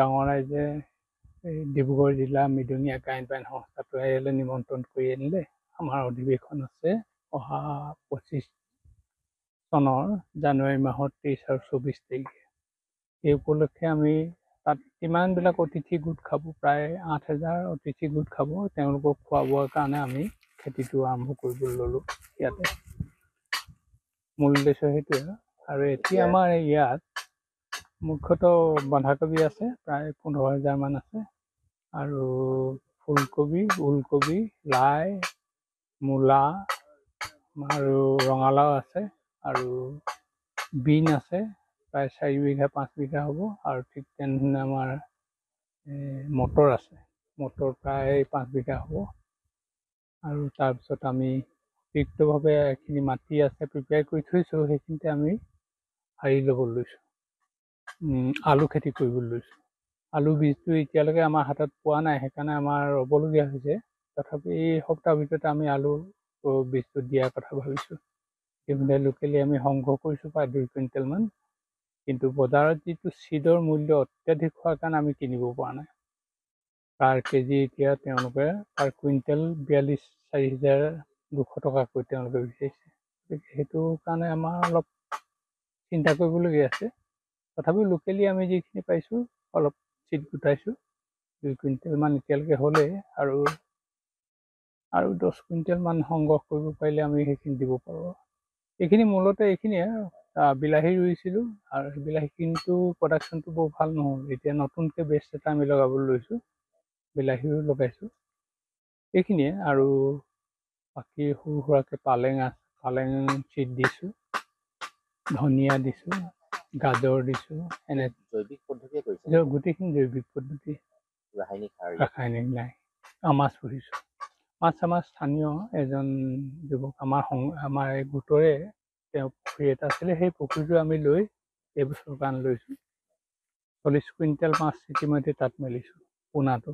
গাঁৱৰ ৰাইজে ডিব্ৰুগড় জিলা মৃদুনীয়া গায়ন বায়ন সংস্থাটোৱে ইয়ালৈ নিমন্ত্ৰণ কৰি আনিলে। আমাৰ অধিৱেশন আছে অহা 25 চনৰ জানুৱাৰী মাহৰ 23 আৰু 24 তাৰিখে। এই উপলক্ষে আমি তাত কিমানবিলাক অতিথি গোট খাব, প্ৰায় 8,000 অতিথি গোট খাব। তেওঁলোকক খোৱা বোৱাৰ কাৰণে আমি খেতিটো আৰম্ভ কৰিবলৈ ল'লোঁ ইয়াতে। মূল উদ্দেশ্য সেইটোৱে। আৰু এতিয়া আমাৰ ইয়াত মুখ্যতঃ বন্ধাকবি আছে, প্ৰায় 15,000 মান আছে, আৰু ফুলকবি, ওলকবি, লাই, মূলা আৰু ৰঙালাও আছে, আৰু বিন আছে, প্ৰায় 4 বিঘা 5 বিঘা হ'ব। আৰু ঠিক তেনেধৰণে আমাৰ মটৰ আছে, মটৰ প্ৰায় 5 বিঘা হ'ব। আৰু তাৰপিছত আমি অতিৰিক্তভাৱে এইখিনি মাটি আছে প্ৰিপেয়াৰ কৰি থৈছোঁ, সেইখিনিতে আমি সাৰি ল'ব লৈছোঁ, আলু খেতি কৰিবলৈ লৈছোঁ। আলু বীজটো এতিয়ালৈকে আমাৰ হাতত পোৱা নাই, সেইকাৰণে আমাৰ ৰ'বলগীয়া হৈছে। তথাপি এই সপ্তাহৰ ভিতৰতে আমি আলু বীজটো দিয়াৰ কথা ভাবিছোঁ। ইতিমধ্যে লোকেলি আমি সংগ্ৰহ কৰিছোঁ প্ৰায় 2 কুইণ্টেলমান, কিন্তু বজাৰত যিটো চিডৰ মূল্য অত্যাধিক হোৱাৰ কাৰণে আমি কিনিব পৰা নাই। পাৰ কেজি এতিয়া তেওঁলোকে পাৰ কুইণ্টেল 42,4,200 টকাকৈ তেওঁলোকে বিচাৰিছে। সেইটো কাৰণে আমাৰ অলপ চিন্তা কৰিবলগীয়া আছে। তথাপিও লোকেলি আমি যিখিনি পাইছোঁ অলপ চিড গোটাইছোঁ, 2 কুইণ্টেলমান এতিয়ালৈকে হ'লে, আৰু 10 কুইণ্টেলমান সংগ্ৰহ কৰিব পাৰিলে আমি সেইখিনি দিব পাৰোঁ। এইখিনি মূলতে এইখিনিয়ে। বিলাহী ৰুইছিলোঁ, আৰু বিলাহীখিনিতো প্ৰডাকশ্যনটো বৰ ভাল নহ'ল। এতিয়া নতুনকৈ বেষ্ট এটা আমি লগাবলৈ লৈছোঁ, বিলাহীও লগাইছোঁ। এইখিনিয়ে। আৰু বাকী সৰু সুৰাকৈ পালেং চিড দিছোঁ, ধনিয়া দিছোঁ, গাজৰ দিছোঁ। এনে জৈৱিক পদ্ধতিয়ে কৰিছে, গোটেইখিনি জৈৱিক পদ্ধতি, ৰাসায়নিক নাই। মাছ পুহিছোঁ। মাছ আমাৰ স্থানীয় এজন যুৱক আমাৰ এই গোটৰে তেওঁ পুখুৰী এটা আছিলে, সেই পুখুৰীটো আমি লৈ এইবছৰ কাৰণে লৈছোঁ। 40 কুইণ্টেল মাছ ইতিমধ্যে তাত মেলিছোঁ পোনাটো।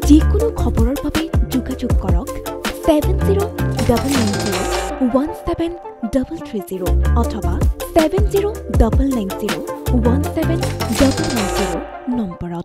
যিকোনো খবৰৰ বাবে যোগাযোগ কৰক 7099017330 অথবা 7099017990 নম্বৰত।